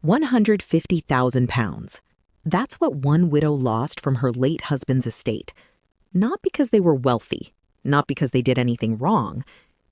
£150,000. That's what one widow lost from her late husband's estate. Not because they were wealthy, not because they did anything wrong,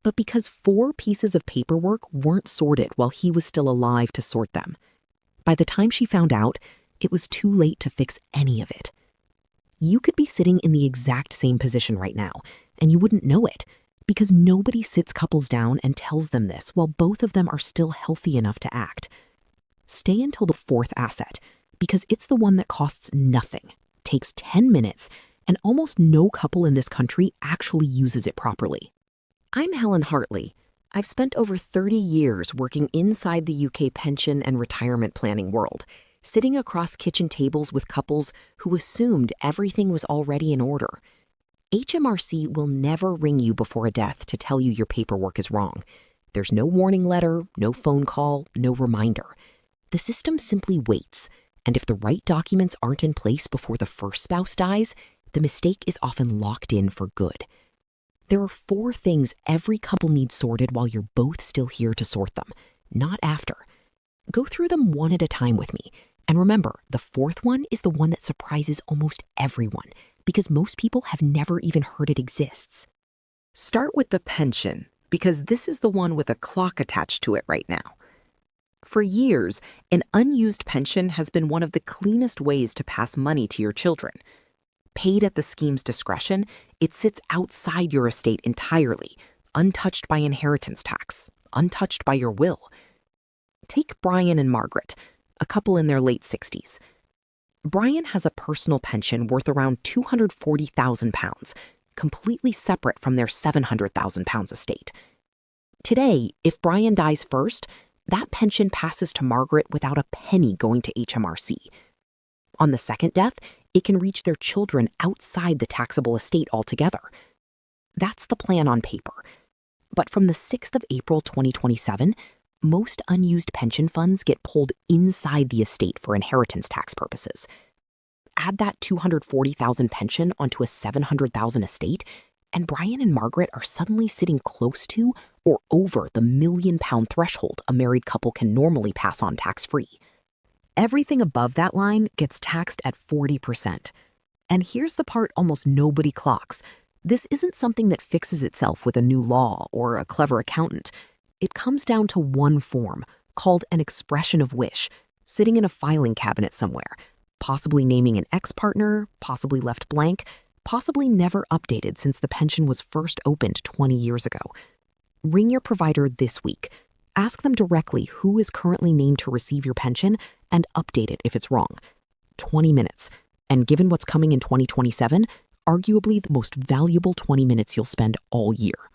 but because 4 pieces of paperwork weren't sorted while he was still alive to sort them. By the time she found out, it was too late to fix any of it. You could be sitting in the exact same position right now, and you wouldn't know it, because nobody sits couples down and tells them this while both of them are still healthy enough to act. Stay until the 4th asset, because it's the one that costs nothing, takes 10 minutes, and almost no couple in this country actually uses it properly. I'm Helen Hartley. I've spent over 30 years working inside the UK pension and retirement planning world, sitting across kitchen tables with couples who assumed everything was already in order. HMRC will never ring you before a death to tell you your paperwork is wrong. There's no warning letter, no phone call, no reminder. The system simply waits, and if the right documents aren't in place before the first spouse dies, the mistake is often locked in for good. There are 4 things every couple needs sorted while you're both still here to sort them, not after. Go through them one at a time with me, and remember, the 4th one is the one that surprises almost everyone, because most people have never even heard it exists. Start with the pension, because this is the one with a clock attached to it right now. For years, an unused pension has been one of the cleanest ways to pass money to your children. Paid at the scheme's discretion, it sits outside your estate entirely, untouched by inheritance tax, untouched by your will. Take Brian and Margaret, a couple in their late 60s. Brian has a personal pension worth around £240,000, completely separate from their £700,000 estate. Today, if Brian dies first, that pension passes to Margaret without a penny going to HMRC. On the second death, it can reach their children outside the taxable estate altogether. That's the plan on paper. But from the 6th of April 2027, most unused pension funds get pulled inside the estate for inheritance tax purposes. Add that $240,000 pension onto a $700,000 estate, and Brian and Margaret are suddenly sitting close to or over the £1 million threshold a married couple can normally pass on tax-free. Everything above that line gets taxed at 40%. And here's the part almost nobody clocks. This isn't something that fixes itself with a new law or a clever accountant. It comes down to one form, called an expression of wish, sitting in a filing cabinet somewhere, possibly naming an ex-partner, possibly left blank, possibly never updated since the pension was first opened 20 years ago. Ring your provider this week. Ask them directly who is currently named to receive your pension and update it if it's wrong. 20 minutes. And given what's coming in 2027, arguably the most valuable 20 minutes you'll spend all year.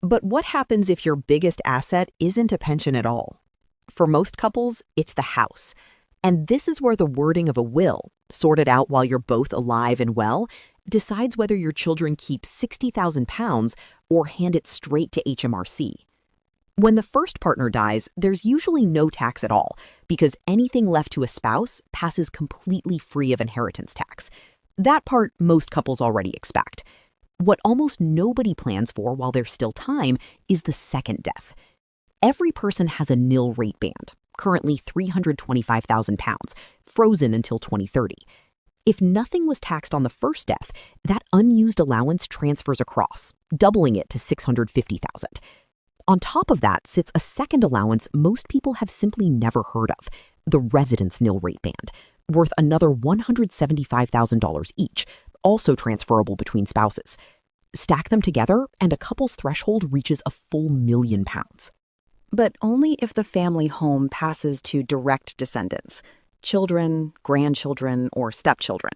But what happens if your biggest asset isn't a pension at all? For most couples, it's the house. And this is where the wording of a will, sorted out while you're both alive and well, decides whether your children keep £60,000 or hand it straight to HMRC. When the first partner dies, there's usually no tax at all, because anything left to a spouse passes completely free of inheritance tax. That part most couples already expect. What almost nobody plans for while there's still time is the second death. Every person has a nil rate band, currently £325,000, frozen until 2030. If nothing was taxed on the first death, that unused allowance transfers across, doubling it to $650,000. On top of that sits a second allowance most people have simply never heard of, the residence nil rate band, worth another $175,000 each, also transferable between spouses. Stack them together, and a couple's threshold reaches a full £1 million. But only if the family home passes to direct descendants, children, grandchildren, or stepchildren.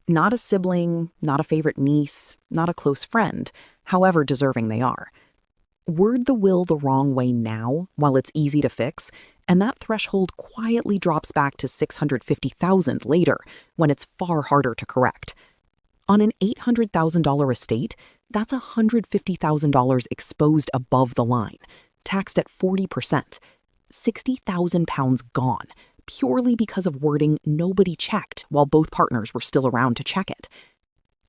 Not a sibling, not a favorite niece, not a close friend, however deserving they are. Word the will the wrong way now, while it's easy to fix, and that threshold quietly drops back to $650,000 later, when it's far harder to correct. On an $800,000 estate, that's $150,000 exposed above the line, taxed at 40%, £60,000 gone, purely because of wording nobody checked while both partners were still around to check it.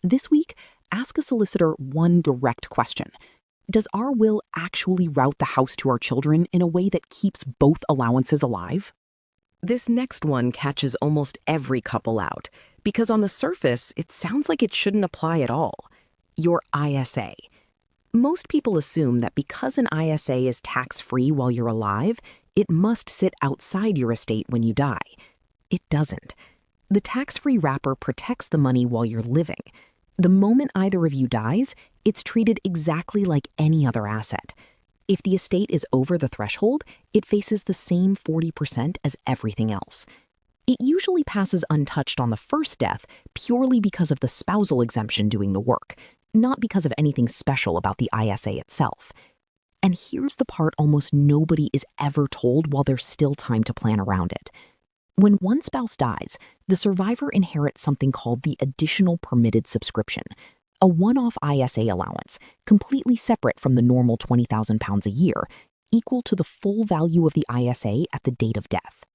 This week, ask a solicitor one direct question. Does our will actually route the house to our children in a way that keeps both allowances alive? This next one catches almost every couple out, because on the surface, it sounds like it shouldn't apply at all. Your ISA. Most people assume that because an ISA is tax-free while you're alive, it must sit outside your estate when you die. It doesn't. The tax-free wrapper protects the money while you're living. The moment either of you dies, it's treated exactly like any other asset. If the estate is over the threshold, it faces the same 40% as everything else. It usually passes untouched on the first death purely because of the spousal exemption doing the work, not because of anything special about the ISA itself. And here's the part almost nobody is ever told while there's still time to plan around it. When one spouse dies, the survivor inherits something called the additional permitted subscription, a one-off ISA allowance, completely separate from the normal £20,000 a year, equal to the full value of the ISA at the date of death.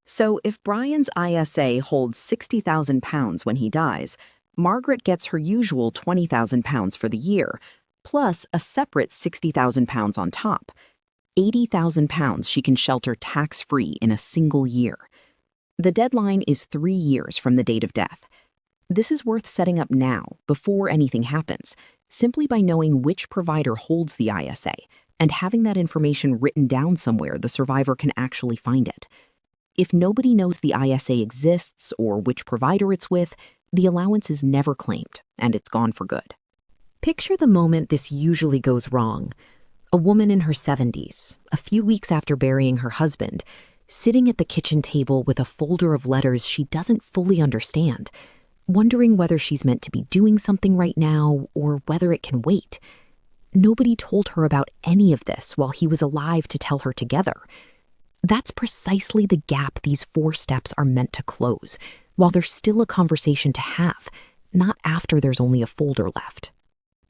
So if Brian's ISA holds £60,000 when he dies, Margaret gets her usual £20,000 for the year, plus a separate £60,000 on top. £80,000 she can shelter tax-free in a single year. The deadline is 3 years from the date of death. This is worth setting up now, before anything happens, simply by knowing which provider holds the ISA and having that information written down somewhere the survivor can actually find it. If nobody knows the ISA exists or which provider it's with, the allowance is never claimed, and it's gone for good. Picture the moment this usually goes wrong. A woman in her 70s, a few weeks after burying her husband, sitting at the kitchen table with a folder of letters she doesn't fully understand, wondering whether she's meant to be doing something right now or whether it can wait. Nobody told her about any of this while he was alive to tell her together. That's precisely the gap these 4 steps are meant to close, while there's still a conversation to have, not after there's only a folder left.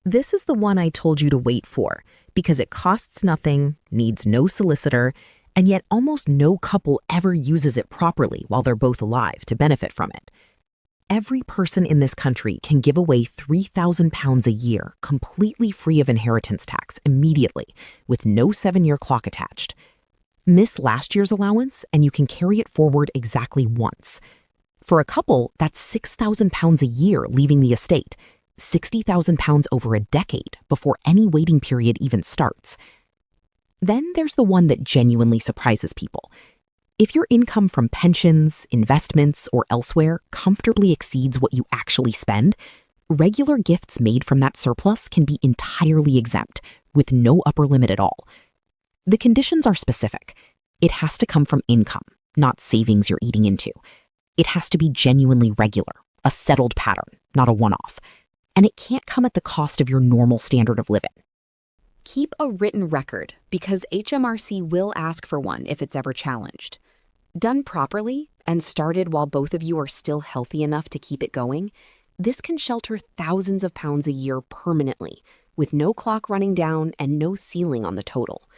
This is the one I told you to wait for, because it costs nothing, needs no solicitor, and yet almost no couple ever uses it properly while they're both alive to benefit from it. Every person in this country can give away £3,000 a year completely free of inheritance tax immediately, with no 7-year clock attached. Miss last year's allowance, and you can carry it forward exactly once. For a couple, that's £6,000 a year leaving the estate, £60,000 over a decade before any waiting period even starts. Then there's the one that genuinely surprises people. If your income from pensions, investments, or elsewhere comfortably exceeds what you actually spend, regular gifts made from that surplus can be entirely exempt, with no upper limit at all. The conditions are specific. It has to come from income, not savings you're eating into. It has to be genuinely regular, a settled pattern, not a one-off. And it can't come at the cost of your normal standard of living. Keep a written record, because HMRC will ask for one if it's ever challenged. Done properly and started while both of you are still healthy enough to keep it going, this can shelter thousands of pounds a year permanently, with no clock running down and no ceiling on the total.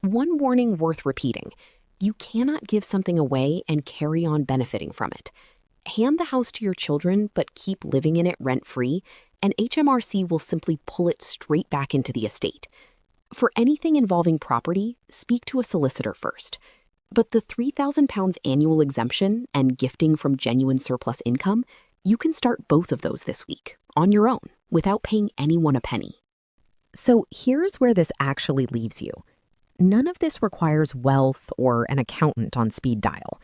One warning worth repeating: you cannot give something away and carry on benefiting from it. Hand the house to your children, but keep living in it rent-free, and HMRC will simply pull it straight back into the estate. For anything involving property, speak to a solicitor first. But the £3,000 annual exemption and gifting from genuine surplus income, you can start both of those this week, on your own, without paying anyone a penny. So here's where this actually leaves you. None of this requires wealth or an accountant on speed dial.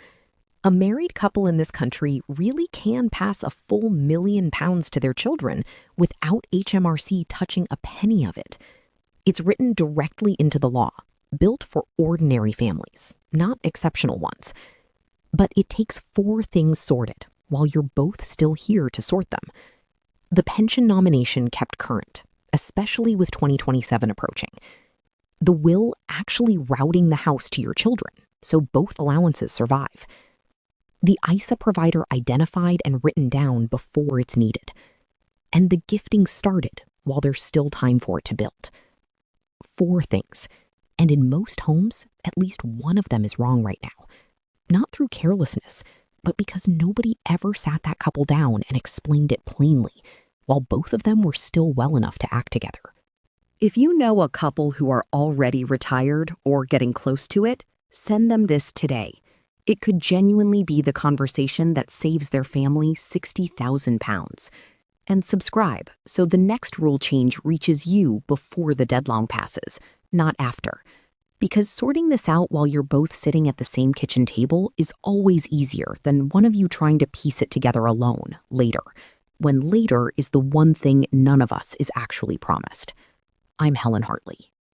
A married couple in this country really can pass a full £1 million to their children without HMRC touching a penny of it. It's written directly into the law, built for ordinary families, not exceptional ones. But it takes 4 things sorted while you're both still here to sort them. The pension nomination kept current, especially with 2027 approaching. The will actually routing the house to your children, so both allowances survive. The ISA provider identified and written down before it's needed. And the gifting started while there's still time for it to build. 4 things. And in most homes, at least one of them is wrong right now. Not through carelessness, but because nobody ever sat that couple down and explained it plainly, while both of them were still well enough to act together. If you know a couple who are already retired or getting close to it, send them this today. It could genuinely be the conversation that saves their family £60,000. And subscribe so the next rule change reaches you before the deadline passes, not after. Because sorting this out while you're both sitting at the same kitchen table is always easier than one of you trying to piece it together alone later, when later is the one thing none of us is actually promised. I'm Helen Hartley.